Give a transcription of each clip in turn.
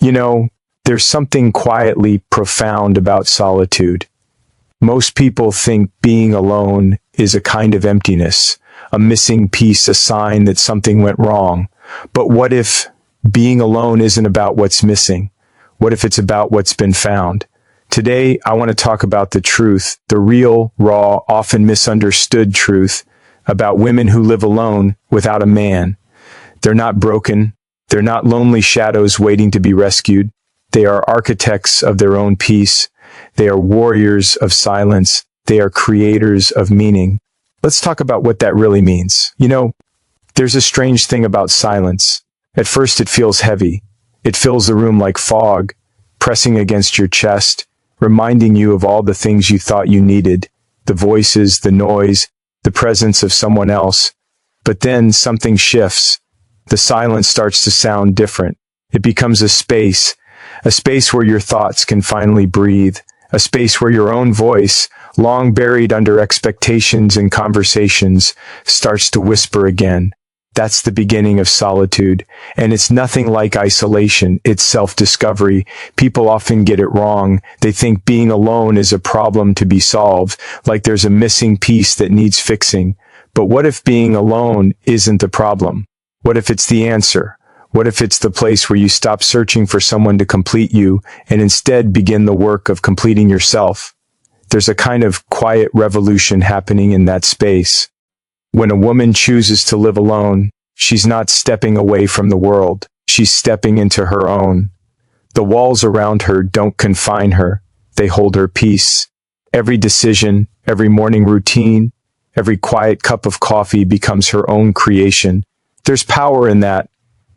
You know, there's something quietly profound about solitude. Most people think being alone is a kind of emptiness, a missing piece, a sign that something went wrong. But what if being alone isn't about what's missing? What if it's about what's been found? Today, I want to talk about the truth, the real, raw, often misunderstood truth about women who live alone without a man. They're not broken. They're not lonely shadows waiting to be rescued. They are architects of their own peace. They are warriors of silence. They are creators of meaning. Let's talk about what that really means. You know, there's a strange thing about silence. At first it feels heavy. It fills the room like fog, pressing against your chest, reminding you of all the things you thought you needed, the voices, the noise, the presence of someone else. But then something shifts. The silence starts to sound different. It becomes a space where your thoughts can finally breathe, a space where your own voice, long buried under expectations and conversations, starts to whisper again. That's the beginning of solitude, and it's nothing like isolation, it's self-discovery. People often get it wrong. They think being alone is a problem to be solved, like there's a missing piece that needs fixing. But what if being alone isn't the problem? What if it's the answer? What if it's the place where you stop searching for someone to complete you and instead begin the work of completing yourself? There's a kind of quiet revolution happening in that space. When a woman chooses to live alone, she's not stepping away from the world. She's stepping into her own. The walls around her don't confine her. They hold her peace. Every decision, every morning routine, every quiet cup of coffee becomes her own creation. There's power in that.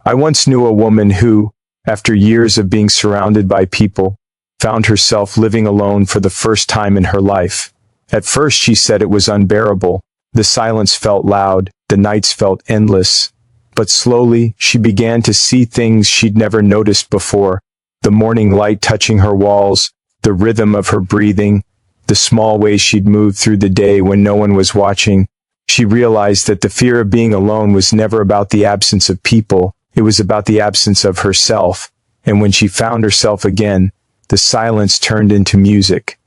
I once knew a woman who, after years of being surrounded by people, found herself living alone for the first time in her life. At first, she said it was unbearable. The silence felt loud, the nights felt endless. But slowly, she began to see things she'd never noticed before. The morning light touching her walls, the rhythm of her breathing, the small ways she'd moved through the day when no one was watching. She realized that the fear of being alone was never about the absence of people. It was about the absence of herself. And when she found herself again, the silence turned into music.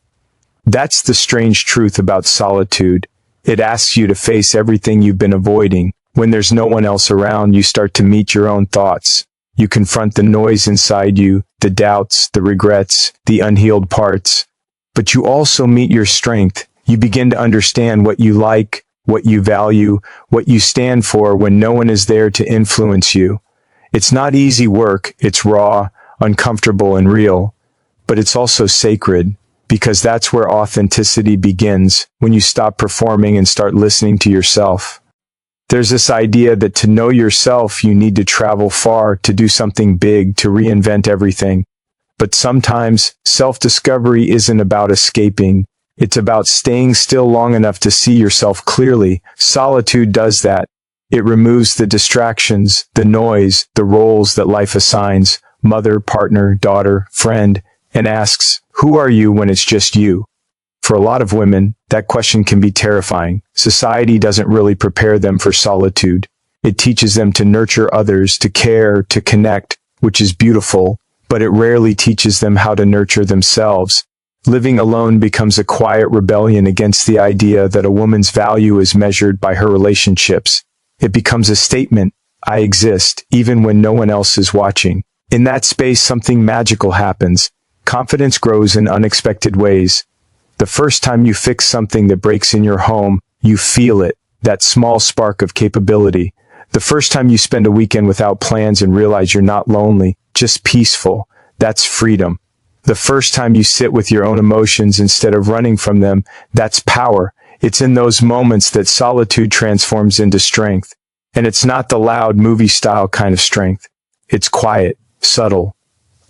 That's the strange truth about solitude. It asks you to face everything you've been avoiding. When there's no one else around, you start to meet your own thoughts. You confront the noise inside you, the doubts, the regrets, the unhealed parts. But you also meet your strength. You begin to understand what you like, what you value, what you stand for when no one is there to influence you. It's not easy work. It's raw, uncomfortable, and real. But it's also sacred, because that's where authenticity begins, when you stop performing and start listening to yourself. There's this idea that to know yourself, you need to travel far, to do something big, to reinvent everything. But sometimes, self-discovery isn't about escaping. It's about staying still long enough to see yourself clearly. Solitude does that. It removes the distractions, the noise, the roles that life assigns, mother, partner, daughter, friend, and asks, who are you when it's just you? For a lot of women, that question can be terrifying. Society doesn't really prepare them for solitude. It teaches them to nurture others, to care, to connect, which is beautiful, but it rarely teaches them how to nurture themselves. Living alone becomes a quiet rebellion against the idea that a woman's value is measured by her relationships. It becomes a statement, I exist, even when no one else is watching. In that space, something magical happens. Confidence grows in unexpected ways. The first time you fix something that breaks in your home, you feel it, that small spark of capability. The first time you spend a weekend without plans and realize you're not lonely, just peaceful, that's freedom. The first time you sit with your own emotions instead of running from them, that's power. It's in those moments that solitude transforms into strength. And it's not the loud movie-style kind of strength. It's quiet, subtle,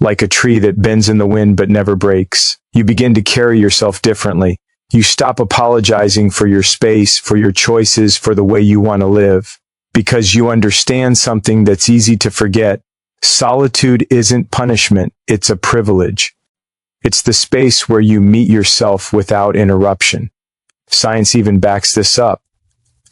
like a tree that bends in the wind but never breaks. You begin to carry yourself differently. You stop apologizing for your space, for your choices, for the way you want to live. Because you understand something that's easy to forget. Solitude isn't punishment, it's a privilege. It's the space where you meet yourself without interruption. Science even backs this up.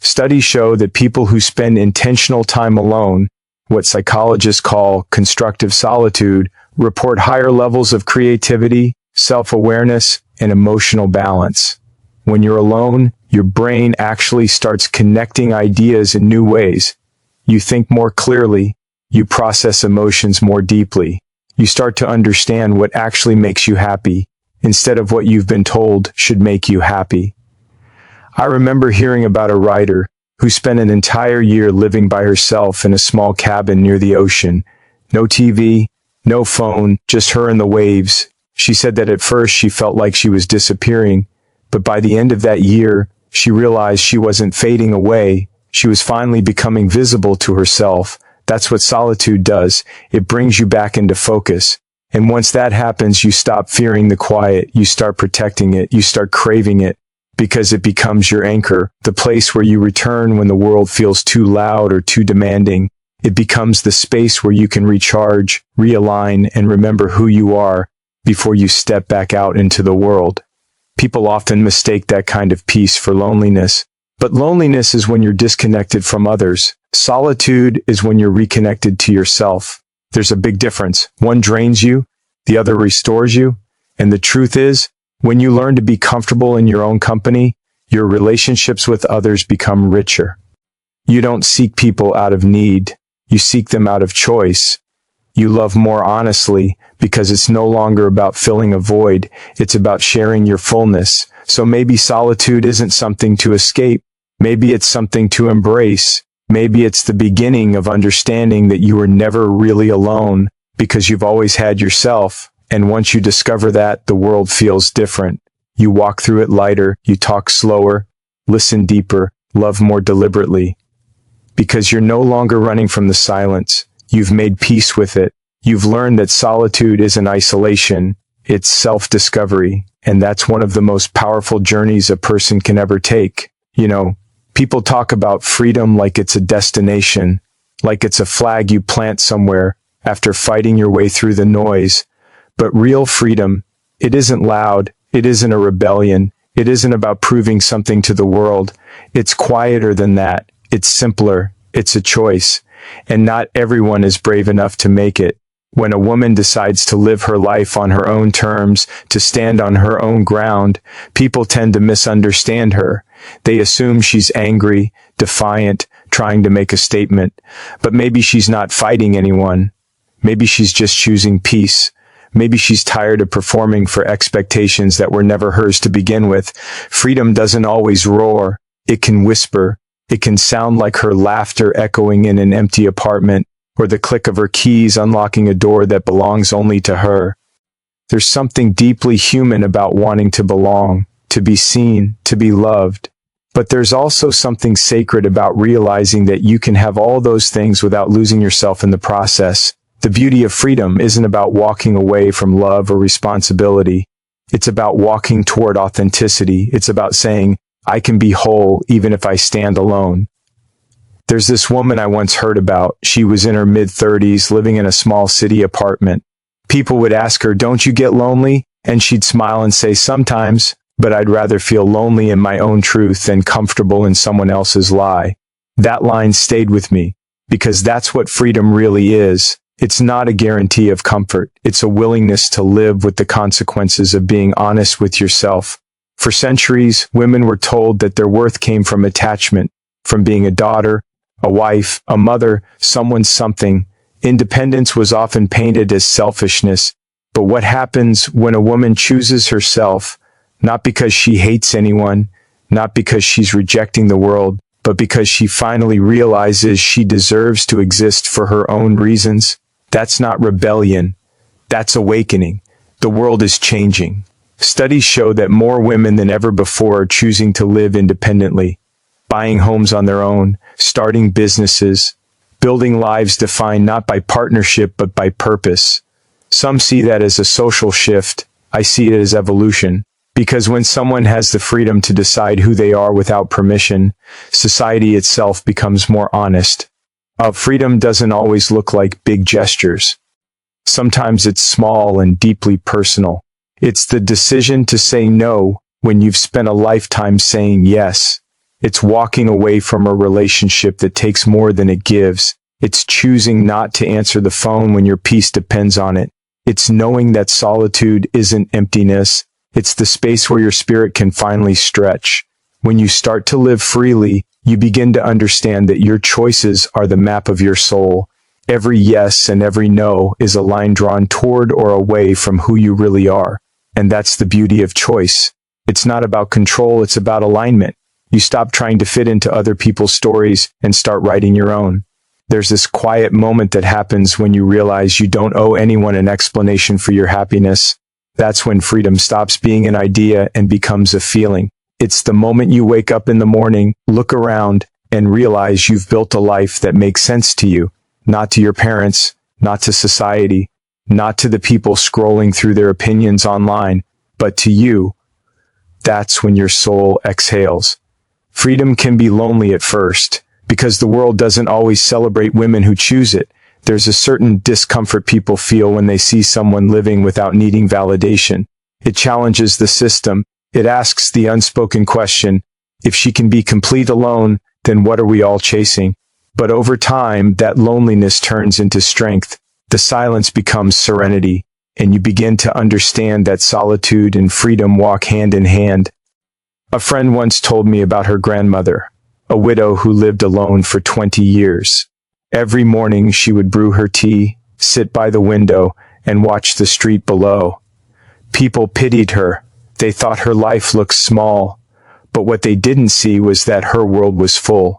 Studies show that people who spend intentional time alone, what psychologists call constructive solitude, report higher levels of creativity, self-awareness, and emotional balance. When you're alone, your brain actually starts connecting ideas in new ways. You think more clearly, you process emotions more deeply. You start to understand what actually makes you happy, instead of what you've been told should make you happy. I remember hearing about a writer who spent an entire year living by herself in a small cabin near the ocean. No TV, no phone, just her and the waves. She said that at first she felt like she was disappearing, but by the end of that year, she realized she wasn't fading away. She was finally becoming visible to herself. That's what solitude does. It brings you back into focus. And once that happens, you stop fearing the quiet. You start protecting it. You start craving it because it becomes your anchor, the place where you return when the world feels too loud or too demanding. It becomes the space where you can recharge, realign, and remember who you are before you step back out into the world. People often mistake that kind of peace for loneliness. But loneliness is when you're disconnected from others. Solitude is when you're reconnected to yourself. There's a big difference. One drains you, the other restores you. And the truth is, when you learn to be comfortable in your own company, your relationships with others become richer. You don't seek people out of need. You seek them out of choice. You love more honestly because it's no longer about filling a void. It's about sharing your fullness. So maybe solitude isn't something to escape. Maybe it's something to embrace. Maybe it's the beginning of understanding that you were never really alone because you've always had yourself. And once you discover that, the world feels different. You walk through it lighter, you talk slower, listen deeper, love more deliberately. Because you're no longer running from the silence. You've made peace with it. You've learned that solitude isn't isolation. It's self-discovery. And that's one of the most powerful journeys a person can ever take. You know, people talk about freedom like it's a destination, like it's a flag you plant somewhere after fighting your way through the noise. But real freedom, it isn't loud, it isn't a rebellion, it isn't about proving something to the world. It's quieter than that. It's simpler. It's a choice. And not everyone is brave enough to make it. When a woman decides to live her life on her own terms, to stand on her own ground, people tend to misunderstand her. They assume she's angry, defiant, trying to make a statement. But maybe she's not fighting anyone. Maybe she's just choosing peace. Maybe she's tired of performing for expectations that were never hers to begin with. Freedom doesn't always roar. It can whisper. It can sound like her laughter echoing in an empty apartment, or the click of her keys unlocking a door that belongs only to her. There's something deeply human about wanting to belong, to be seen, to be loved. But there's also something sacred about realizing that you can have all those things without losing yourself in the process. The beauty of freedom isn't about walking away from love or responsibility. It's about walking toward authenticity. It's about saying, I can be whole even if I stand alone. There's this woman I once heard about. She was in her mid-30s, living in a small city apartment. People would ask her, "Don't you get lonely?" And she'd smile and say, "Sometimes, but I'd rather feel lonely in my own truth than comfortable in someone else's lie." That line stayed with me, because that's what freedom really is. It's not a guarantee of comfort. It's a willingness to live with the consequences of being honest with yourself. For centuries, women were told that their worth came from attachment, from being a daughter, a wife, a mother, someone's something. Independence was often painted as selfishness. But what happens when a woman chooses herself, not because she hates anyone, not because she's rejecting the world, but because she finally realizes she deserves to exist for her own reasons? That's not rebellion. That's awakening. The world is changing. Studies show that more women than ever before are choosing to live independently, buying homes on their own, starting businesses, building lives defined not by partnership but by purpose. Some see that as a social shift. I see it as evolution. Because when someone has the freedom to decide who they are without permission, society itself becomes more honest. Freedom doesn't always look like big gestures. Sometimes it's small and deeply personal. It's the decision to say no when you've spent a lifetime saying yes. It's walking away from a relationship that takes more than it gives. It's choosing not to answer the phone when your peace depends on it. It's knowing that solitude isn't emptiness. It's the space where your spirit can finally stretch. When you start to live freely, you begin to understand that your choices are the map of your soul. Every yes and every no is a line drawn toward or away from who you really are. And that's the beauty of choice. It's not about control, it's about alignment. You stop trying to fit into other people's stories and start writing your own. There's this quiet moment that happens when you realize you don't owe anyone an explanation for your happiness. That's when freedom stops being an idea and becomes a feeling. It's the moment you wake up in the morning, look around, and realize you've built a life that makes sense to you. Not to your parents, not to society, not to the people scrolling through their opinions online, but to you. That's when your soul exhales. Freedom can be lonely at first, because the world doesn't always celebrate women who choose it. There's a certain discomfort people feel when they see someone living without needing validation. It challenges the system. It asks the unspoken question, if she can be complete alone, then what are we all chasing? But over time, that loneliness turns into strength. The silence becomes serenity, and you begin to understand that solitude and freedom walk hand in hand. A friend once told me about her grandmother, a widow who lived alone for 20 years. Every morning she would brew her tea, sit by the window, and watch the street below. People pitied her. They thought her life looked small, but what they didn't see was that her world was full.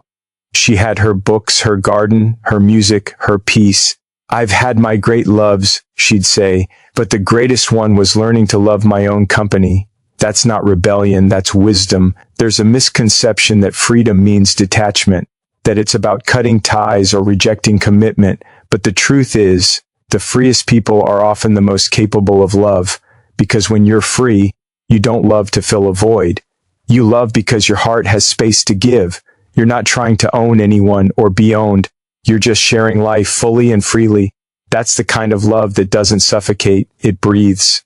She had her books, her garden, her music, her peace. I've had my great loves, she'd say, but the greatest one was learning to love my own company. That's not rebellion, that's wisdom. There's a misconception that freedom means detachment, that it's about cutting ties or rejecting commitment, but the truth is, the freest people are often the most capable of love, because when you're free, you don't love to fill a void. You love because your heart has space to give. You're not trying to own anyone or be owned. You're just sharing life fully and freely. That's the kind of love that doesn't suffocate, it breathes.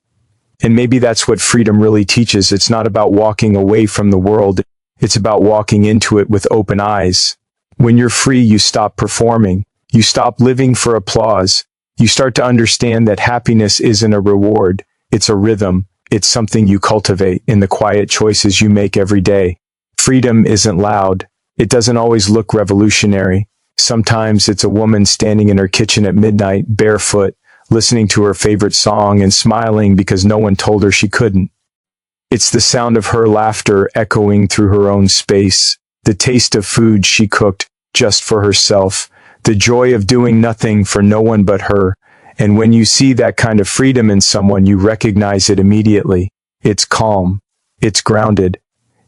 And maybe that's what freedom really teaches. It's not about walking away from the world. It's about walking into it with open eyes. When you're free, you stop performing. You stop living for applause. You start to understand that happiness isn't a reward. It's a rhythm. It's something you cultivate in the quiet choices you make every day. Freedom isn't loud. It doesn't always look revolutionary. Sometimes it's a woman standing in her kitchen at midnight, barefoot, listening to her favorite song and smiling because no one told her she couldn't. It's the sound of her laughter echoing through her own space, the taste of food she cooked just for herself, the joy of doing nothing for no one but her. And when you see that kind of freedom in someone, you recognize it immediately. It's calm. It's grounded.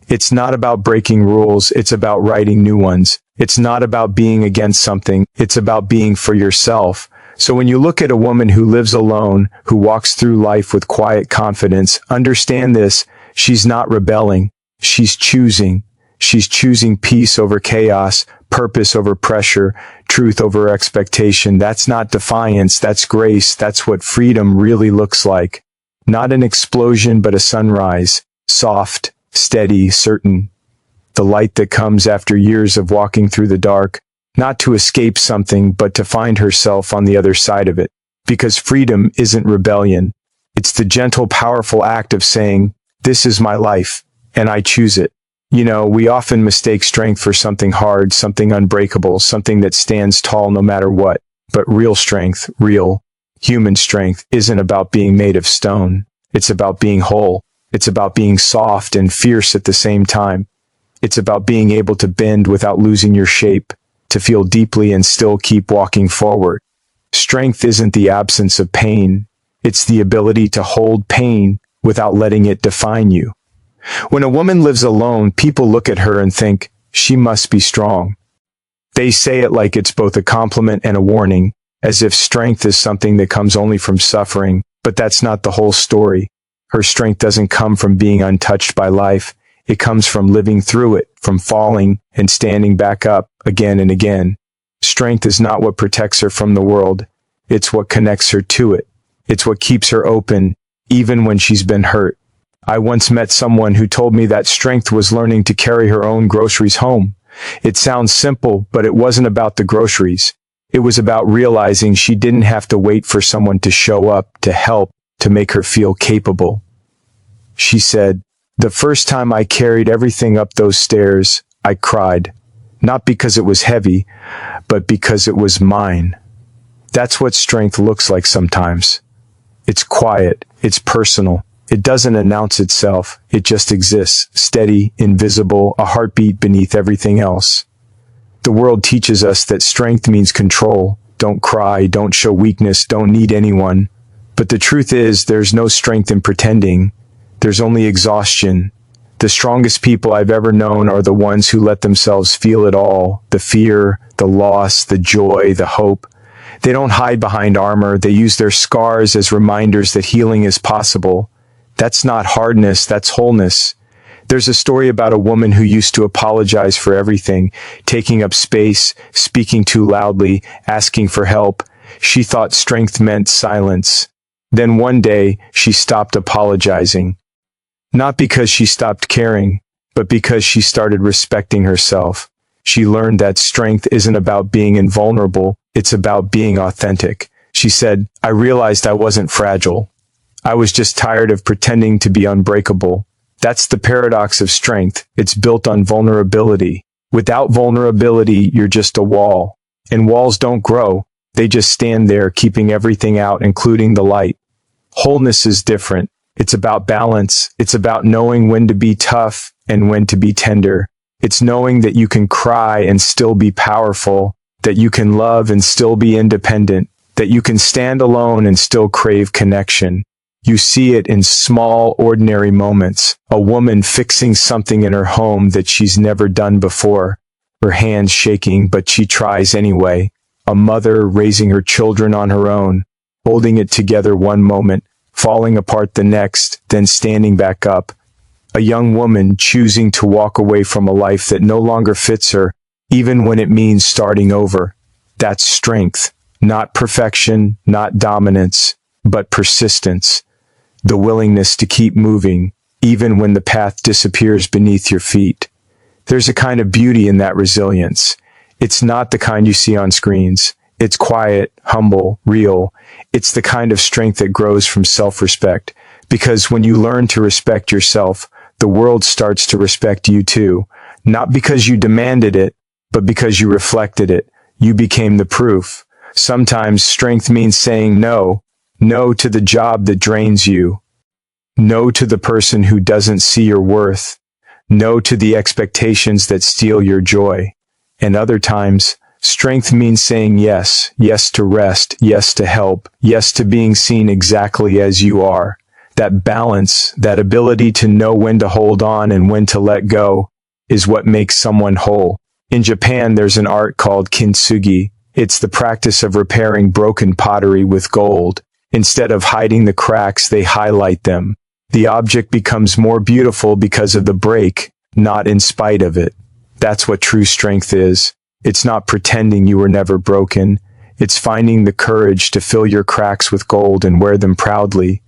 It's not about breaking rules. It's about writing new ones. It's not about being against something. It's about being for yourself. So when you look at a woman who lives alone, who walks through life with quiet confidence, understand this. She's not rebelling. She's choosing. She's choosing peace over chaos, purpose over pressure, truth over expectation. That's not defiance. That's grace. That's what freedom really looks like. Not an explosion, but a sunrise. Soft, steady, certain. The light that comes after years of walking through the dark. Not to escape something, but to find herself on the other side of it. Because freedom isn't rebellion. It's the gentle, powerful act of saying, this is my life, and I choose it. You know, we often mistake strength for something hard, something unbreakable, something that stands tall no matter what. But real strength, real, human strength, isn't about being made of stone. It's about being whole. It's about being soft and fierce at the same time. It's about being able to bend without losing your shape, to feel deeply and still keep walking forward. Strength isn't the absence of pain. It's the ability to hold pain without letting it define you. When a woman lives alone, people look at her and think, she must be strong. They say it like it's both a compliment and a warning, as if strength is something that comes only from suffering, but that's not the whole story. Her strength doesn't come from being untouched by life. It comes from living through it, from falling and standing back up again and again. Strength is not what protects her from the world. It's what connects her to it. It's what keeps her open, even when she's been hurt. I once met someone who told me that strength was learning to carry her own groceries home. It sounds simple, but it wasn't about the groceries. It was about realizing she didn't have to wait for someone to show up, to help, to make her feel capable. She said, "The first time I carried everything up those stairs, I cried. Not because it was heavy, but because it was mine." That's what strength looks like sometimes. It's quiet, it's personal. It doesn't announce itself, it just exists, steady, invisible, a heartbeat beneath everything else. The world teaches us that strength means control. Don't cry, don't show weakness, don't need anyone. But the truth is, there's no strength in pretending. There's only exhaustion. The strongest people I've ever known are the ones who let themselves feel it all. The fear, the loss, the joy, the hope. They don't hide behind armor. They use their scars as reminders that healing is possible. That's not hardness, that's wholeness. There's a story about a woman who used to apologize for everything, taking up space, speaking too loudly, asking for help. She thought strength meant silence. Then one day, she stopped apologizing. Not because she stopped caring, but because she started respecting herself. She learned that strength isn't about being invulnerable, it's about being authentic. She said, "I realized I wasn't fragile. I was just tired of pretending to be unbreakable." That's the paradox of strength. It's built on vulnerability. Without vulnerability, you're just a wall. And walls don't grow. They just stand there, keeping everything out, including the light. Wholeness is different. It's about balance. It's about knowing when to be tough and when to be tender. It's knowing that you can cry and still be powerful, that you can love and still be independent, that you can stand alone and still crave connection. You see it in small, ordinary moments. A woman fixing something in her home that she's never done before. Her hands shaking, but she tries anyway. A mother raising her children on her own, holding it together one moment, falling apart the next, then standing back up. A young woman choosing to walk away from a life that no longer fits her, even when it means starting over. That's strength. Not perfection, not dominance, but persistence. The willingness to keep moving, even when the path disappears beneath your feet. There's a kind of beauty in that resilience. It's not the kind you see on screens. It's quiet, humble, real. It's the kind of strength that grows from self-respect. Because when you learn to respect yourself, the world starts to respect you too. Not because you demanded it, but because you reflected it. You became the proof. Sometimes strength means saying no. No to the job that drains you. No to the person who doesn't see your worth. No to the expectations that steal your joy. And other times, strength means saying yes. Yes to rest. Yes to help. Yes to being seen exactly as you are. That balance, that ability to know when to hold on and when to let go, is what makes someone whole. In Japan, there's an art called kintsugi. It's the practice of repairing broken pottery with gold. Instead of hiding the cracks, they highlight them. The object becomes more beautiful because of the break, not in spite of it. That's what true strength is. It's not pretending you were never broken. It's finding the courage to fill your cracks with gold and wear them proudly.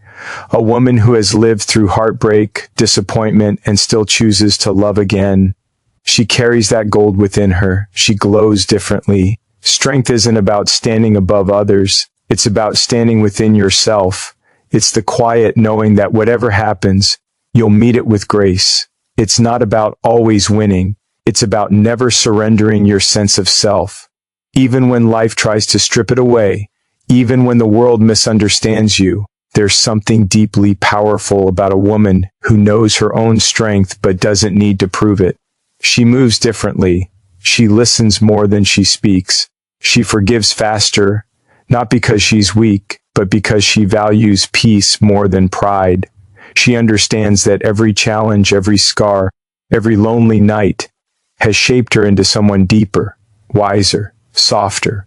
A woman who has lived through heartbreak, disappointment, and still chooses to love again. She carries that gold within her. She glows differently. Strength isn't about standing above others. It's about standing within yourself. It's the quiet knowing that whatever happens, you'll meet it with grace. It's not about always winning. It's about never surrendering your sense of self. Even when life tries to strip it away, even when the world misunderstands you, there's something deeply powerful about a woman who knows her own strength but doesn't need to prove it. She moves differently. She listens more than she speaks. She forgives faster, not because she's weak, but because she values peace more than pride. She understands that every challenge, every scar, every lonely night has shaped her into someone deeper, wiser, softer.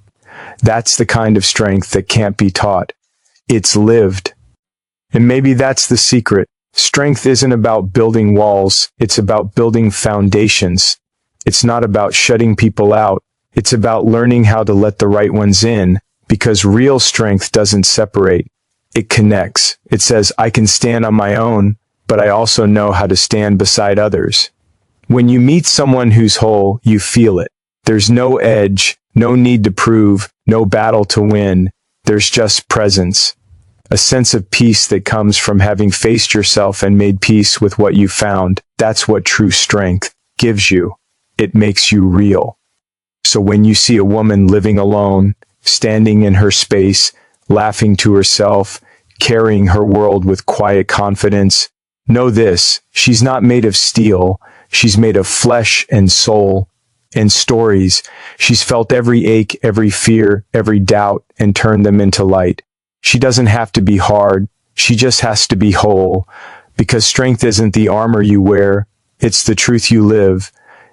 That's the kind of strength that can't be taught. It's lived. And maybe that's the secret. Strength isn't about building walls, it's about building foundations. It's not about shutting people out, it's about learning how to let the right ones in, because real strength doesn't separate. It connects. It says, I can stand on my own, but I also know how to stand beside others. When you meet someone who's whole, you feel it. There's no edge, No need to prove, no battle to win. There's just presence. A sense of peace that comes from having faced yourself and made peace with what you found. That's what true strength gives you. It makes you real. So when you see a woman living alone, standing in her space, laughing to herself, carrying her world with quiet confidence, know this: she's not made of steel. She's made of flesh and soul and stories. She's felt every ache, every fear, every doubt, and turned them into light. She doesn't have to be hard. She just has to be whole. Because strength isn't the armor you wear. It's the truth you live.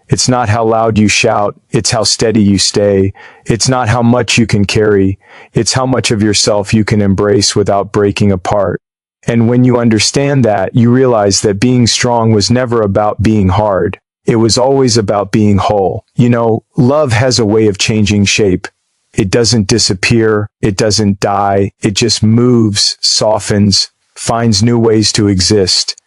It's not how loud you shout. It's how steady you stay. It's not how much you can carry. It's how much of yourself you can embrace without breaking apart. And when you understand that, you realize that being strong was never about being hard. It was always about being whole. You know, love has a way of changing shape. It doesn't disappear. It doesn't die. It just moves, softens, finds new ways to exist.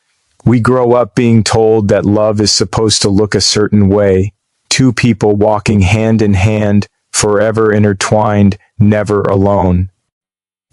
We grow up being told that love is supposed to look a certain way. Two people walking hand in hand, forever intertwined, never alone.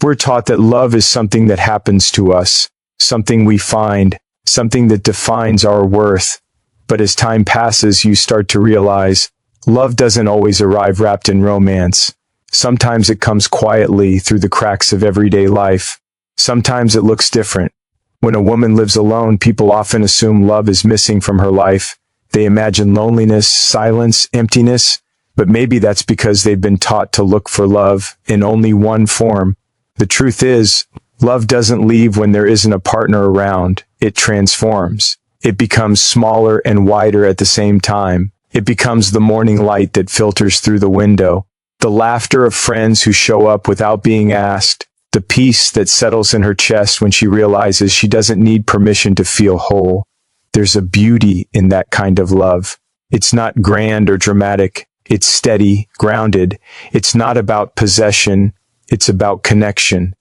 We're taught that love is something that happens to us, something we find, something that defines our worth. But as time passes, you start to realize love doesn't always arrive wrapped in romance. Sometimes it comes quietly through the cracks of everyday life. Sometimes it looks different. When a woman lives alone, people often assume love is missing from her life. They imagine loneliness, silence, emptiness, but maybe that's because they've been taught to look for love in only one form. The truth is, love doesn't leave when there isn't a partner around. It transforms. It becomes smaller and wider at the same time. It becomes the morning light that filters through the window, the laughter of friends who show up without being asked, the peace that settles in her chest when she realizes she doesn't need permission to feel whole. There's a beauty in that kind of love. It's not grand or dramatic. It's steady, grounded. It's not about possession. It's about connection.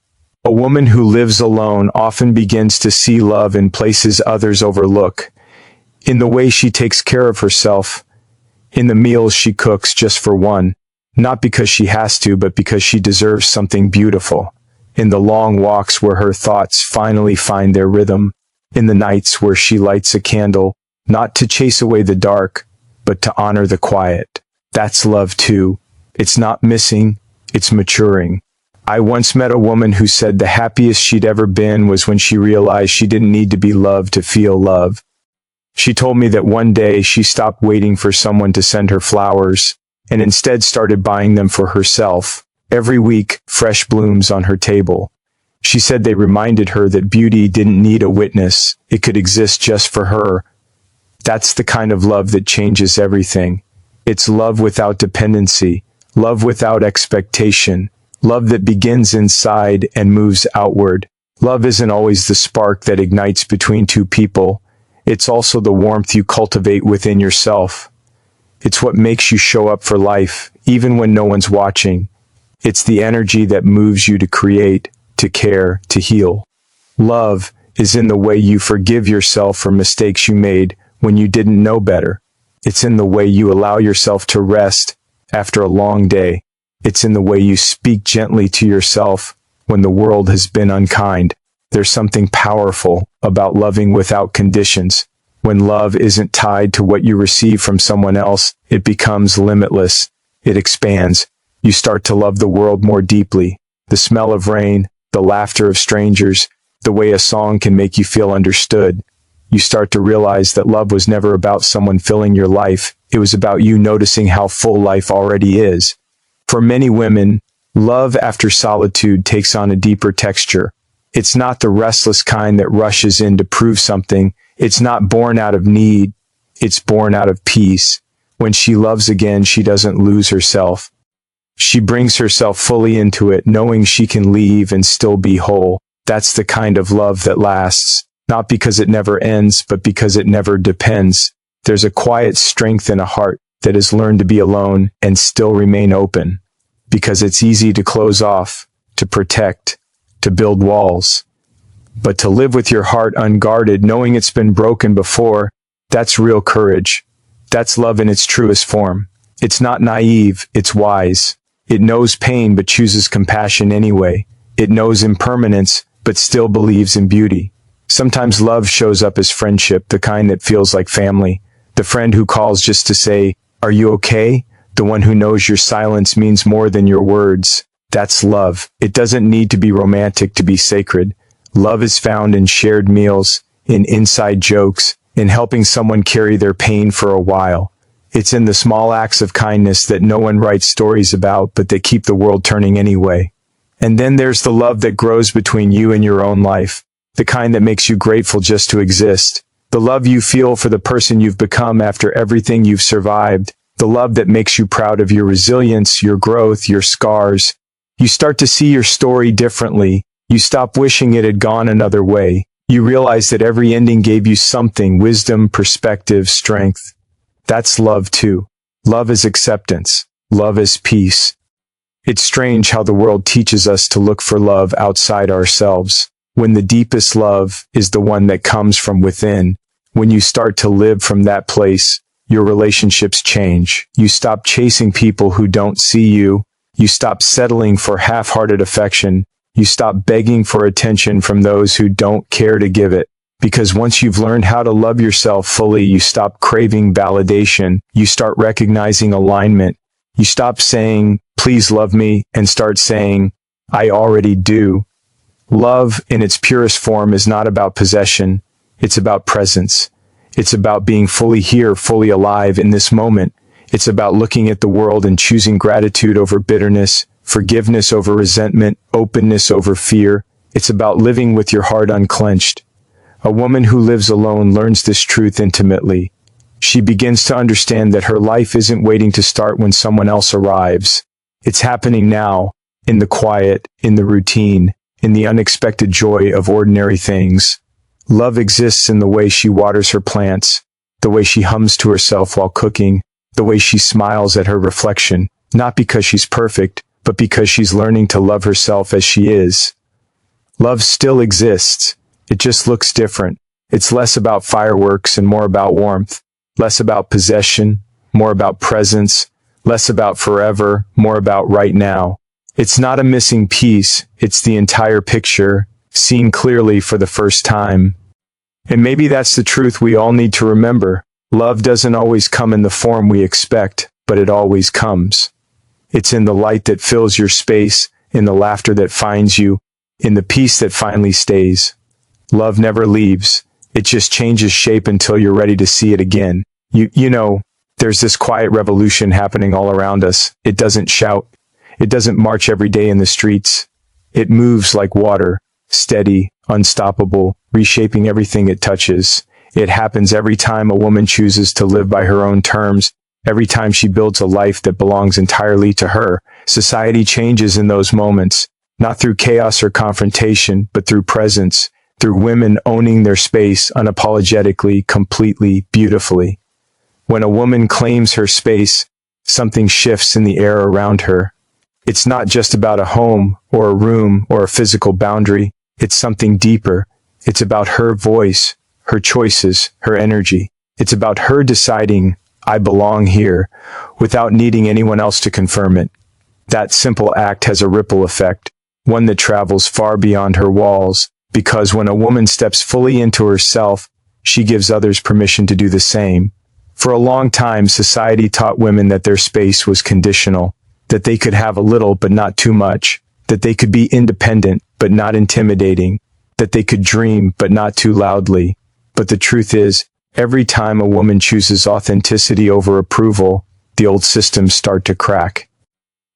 A woman who lives alone often begins to see love in places others overlook. In the way she takes care of herself. In the meals she cooks just for one. Not because she has to, but because she deserves something beautiful. In the long walks where her thoughts finally find their rhythm. In the nights where she lights a candle, not to chase away the dark, but to honor the quiet. That's love too. It's not missing, it's maturing. I once met a woman who said the happiest she'd ever been was when she realized she didn't need to be loved to feel love. She told me that one day she stopped waiting for someone to send her flowers, and instead started buying them for herself. Every week, fresh blooms on her table. She said they reminded her that beauty didn't need a witness. It could exist just for her. That's the kind of love that changes everything. It's love without dependency, love without expectation, love that begins inside and moves outward. Love isn't always the spark that ignites between two people. It's also the warmth you cultivate within yourself. It's what makes you show up for life, even when no one's watching. It's the energy that moves you to create, to care, to heal. Love is in the way you forgive yourself for mistakes you made when you didn't know better. It's in the way you allow yourself to rest after a long day. It's in the way you speak gently to yourself when the world has been unkind. There's something powerful about loving without conditions. When love isn't tied to what you receive from someone else, it becomes limitless. It expands. You start to love the world more deeply. The smell of rain, the laughter of strangers, the way a song can make you feel understood. You start to realize that love was never about someone filling your life. It was about you noticing how full life already is. For many women, love after solitude takes on a deeper texture. It's not the restless kind that rushes in to prove something. It's not born out of need. It's born out of peace. When she loves again, she doesn't lose herself. She brings herself fully into it, knowing she can leave and still be whole. That's the kind of love that lasts, not because it never ends, but because it never depends. There's a quiet strength in a heart that has learned to be alone and still remain open. Because it's easy to close off, to protect, to build walls. But to live with your heart unguarded, knowing it's been broken before, that's real courage. That's love in its truest form. It's not naive, it's wise. It knows pain but chooses compassion anyway. It knows impermanence but still believes in beauty. Sometimes love shows up as friendship, the kind that feels like family. The friend who calls just to say, "Are you okay?" The one who knows your silence means more than your words. That's love. It doesn't need to be romantic to be sacred. Love is found in shared meals, in inside jokes, in helping someone carry their pain for a while. It's in the small acts of kindness that no one writes stories about, but that keep the world turning anyway. And then there's the love that grows between you and your own life, the kind that makes you grateful just to exist. The love you feel for the person you've become after everything you've survived. The love that makes you proud of your resilience, your growth, your scars. You start to see your story differently. You stop wishing it had gone another way. You realize that every ending gave you something: wisdom, perspective, strength. That's love too. Love is acceptance. Love is peace. It's strange how the world teaches us to look for love outside ourselves, when the deepest love is the one that comes from within. When you start to live from that place, your relationships change. You stop chasing people who don't see you. You stop settling for half-hearted affection. You stop begging for attention from those who don't care to give it. Because once you've learned how to love yourself fully, you stop craving validation. You start recognizing alignment. You stop saying, "Please love me," and start saying, "I already do." Love, in its purest form, is not about possession. It's about presence. It's about being fully here, fully alive in this moment. It's about looking at the world and choosing gratitude over bitterness, forgiveness over resentment, openness over fear. It's about living with your heart unclenched. A woman who lives alone learns this truth intimately. She begins to understand that her life isn't waiting to start when someone else arrives. It's happening now, in the quiet, in the routine, in the unexpected joy of ordinary things. Love exists in the way she waters her plants, the way she hums to herself while cooking, the way she smiles at her reflection, not because she's perfect, but because she's learning to love herself as she is. Love still exists. It just looks different. It's less about fireworks and more about warmth, less about possession, more about presence, less about forever, more about right now. It's not a missing piece, it's the entire picture, seen clearly for the first time. And maybe that's the truth we all need to remember. Love doesn't always come in the form we expect, but it always comes. It's in the light that fills your space, in the laughter that finds you, in the peace that finally stays. Love never leaves. It just changes shape until you're ready to see it again. You know, there's this quiet revolution happening all around us. It doesn't shout. It doesn't march every day in the streets. It moves like water, steady, unstoppable, reshaping everything it touches. It happens every time a woman chooses to live by her own terms, every time she builds a life that belongs entirely to her. Society changes in those moments, not through chaos or confrontation, but through presence, through women owning their space unapologetically, completely, beautifully. When a woman claims her space, something shifts in the air around her. It's not just about a home or a room or a physical boundary. It's something deeper. It's about her voice, her choices, her energy. It's about her deciding, "I belong here," without needing anyone else to confirm it. That simple act has a ripple effect, one that travels far beyond her walls, because when a woman steps fully into herself, she gives others permission to do the same. For a long time, society taught women that their space was conditional, that they could have a little but not too much, that they could be independent but not intimidating, that they could dream but not too loudly. But the truth is, every time a woman chooses authenticity over approval, the old systems start to crack.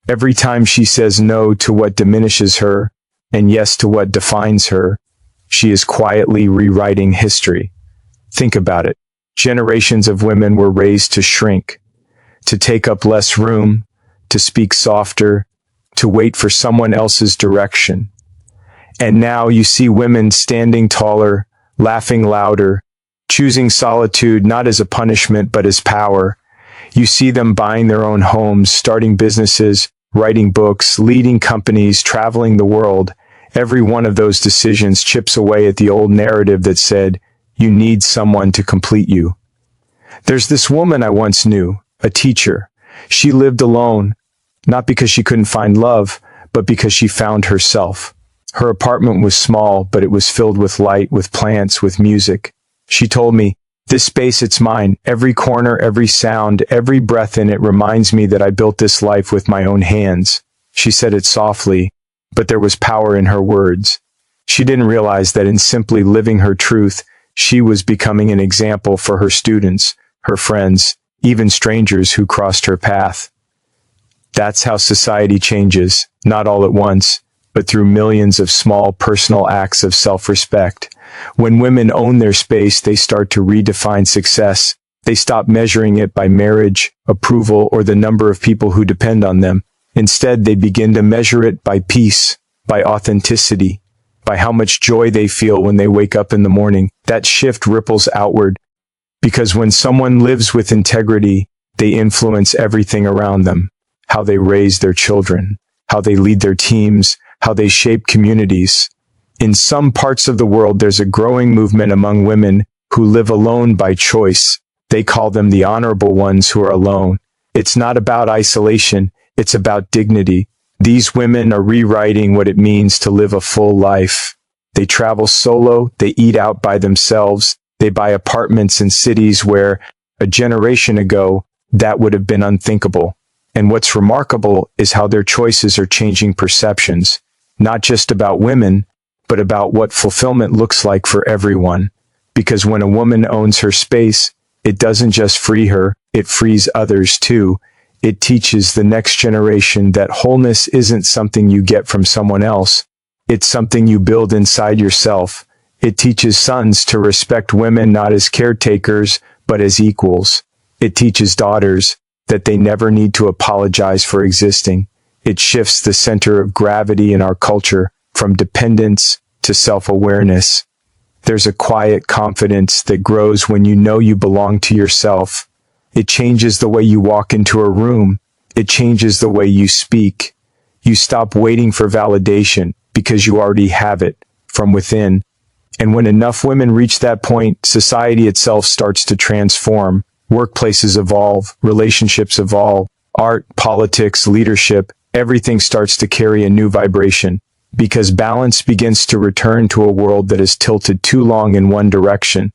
Every time she says no to what diminishes her, and yes to what defines her, she is quietly rewriting history. Think about it. Generations of women were raised to shrink, to take up less room, to speak softer, to wait for someone else's direction. And now you see women standing taller, laughing louder, choosing solitude not as a punishment but as power. You see them buying their own homes, starting businesses, writing books, leading companies, traveling the world. Every one of those decisions chips away at the old narrative that said, you need someone to complete you. There's this woman I once knew, a teacher. She lived alone, not because she couldn't find love, but because she found herself. Her apartment was small, but it was filled with light, with plants, with music. She told me, "This space, it's mine. Every corner, every sound, every breath in it reminds me that I built this life with my own hands." She said it softly, but there was power in her words. She didn't realize that in simply living her truth, she was becoming an example for her students, her friends, even strangers who crossed her path. That's how society changes, not all at once, but through millions of small personal acts of self-respect. When women own their space, they start to redefine success. They stop measuring it by marriage, approval, or the number of people who depend on them. Instead, they begin to measure it by peace, by authenticity, by how much joy they feel when they wake up in the morning. That shift ripples outward, because when someone lives with integrity, they influence everything around them. How they raise their children, how they lead their teams, how they shape communities. In some parts of the world, there's a growing movement among women who live alone by choice. They call them the honorable ones who are alone. It's not about isolation, it's about dignity. These women are rewriting what it means to live a full life. They travel solo, they eat out by themselves, they buy apartments in cities where, a generation ago, that would have been unthinkable. And what's remarkable is how their choices are changing perceptions, not just about women, but about what fulfillment looks like for everyone. Because when a woman owns her space, it doesn't just free her, it frees others too. It teaches the next generation that wholeness isn't something you get from someone else. It's something you build inside yourself. It teaches sons to respect women not as caretakers, but as equals. It teaches daughters that they never need to apologize for existing. It shifts the center of gravity in our culture from dependence to self-awareness. There's a quiet confidence that grows when you know you belong to yourself. It changes the way you walk into a room. It changes the way you speak. You stop waiting for validation because you already have it from within. And when enough women reach that point, society itself starts to transform. Workplaces evolve, relationships evolve, art, politics, leadership, everything starts to carry a new vibration. Because balance begins to return to a world that is tilted too long in one direction.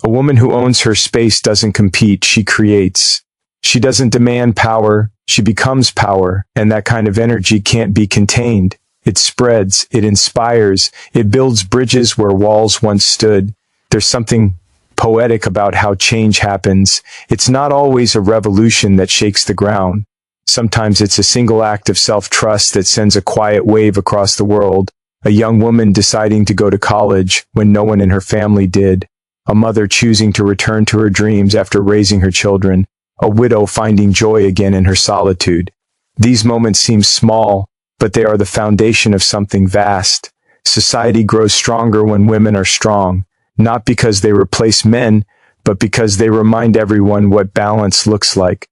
A woman who owns her space doesn't compete, she creates. She doesn't demand power, she becomes power, and that kind of energy can't be contained. It spreads, it inspires, it builds bridges where walls once stood. There's something poetic about how change happens. It's not always a revolution that shakes the ground. Sometimes it's a single act of self-trust that sends a quiet wave across the world. A young woman deciding to go to college when no one in her family did. A mother choosing to return to her dreams after raising her children. A widow finding joy again in her solitude. These moments seem small, but they are the foundation of something vast. Society grows stronger when women are strong, not because they replace men, but because they remind everyone what balance looks like.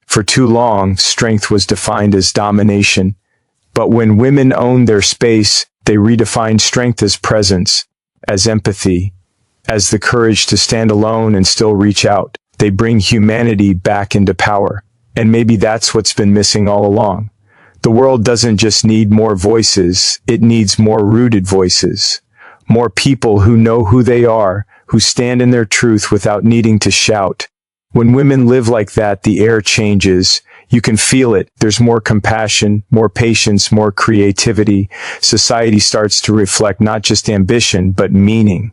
For too long, strength was defined as domination. But when women own their space, they redefine strength as presence, as empathy, as the courage to stand alone and still reach out. They bring humanity back into power. And maybe that's what's been missing all along. The world doesn't just need more voices, it needs more rooted voices. More people who know who they are, who stand in their truth without needing to shout. When women live like that, the air changes. You can feel it. There's more compassion, more patience, more creativity. Society starts to reflect not just ambition, but meaning.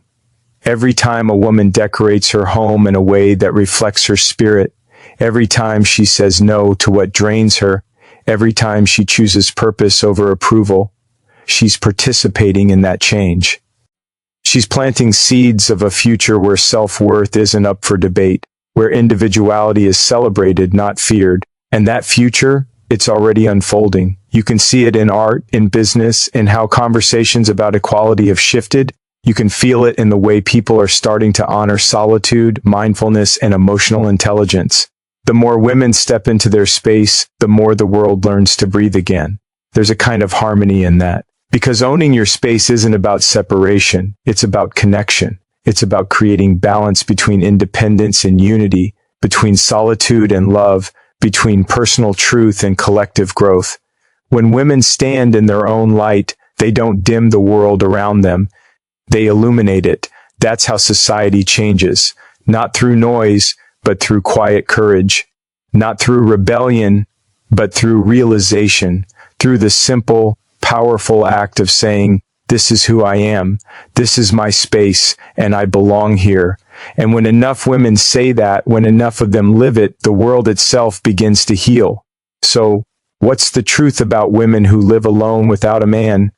Every time a woman decorates her home in a way that reflects her spirit, every time she says no to what drains her, every time she chooses purpose over approval, she's participating in that change. She's planting seeds of a future where self-worth isn't up for debate, where individuality is celebrated, not feared. And that future, it's already unfolding. You can see it in art, in business, in how conversations about equality have shifted. You can feel it in the way people are starting to honor solitude, mindfulness, and emotional intelligence. The more women step into their space, the more the world learns to breathe again. There's a kind of harmony in that. Because owning your space isn't about separation, it's about connection. It's about creating balance between independence and unity, between solitude and love, between personal truth and collective growth. When women stand in their own light, they don't dim the world around them. They illuminate it. That's how society changes. Not through noise, but through quiet courage. Not through rebellion, but through realization. Through the simple, powerful act of saying, "This is who I am. This is my space, and I belong here." And when enough women say that, when enough of them live it, the world itself begins to heal. So, what's the truth about women who live alone without a man?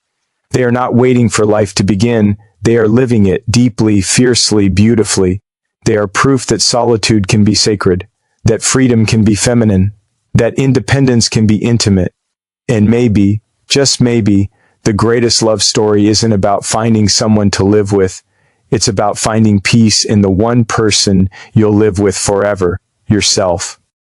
They are not waiting for life to begin. They are living it deeply, fiercely, beautifully. They are proof that solitude can be sacred, that freedom can be feminine, that independence can be intimate. And maybe, just maybe, the greatest love story isn't about finding someone to live with. It's about finding peace in the one person you'll live with forever, yourself.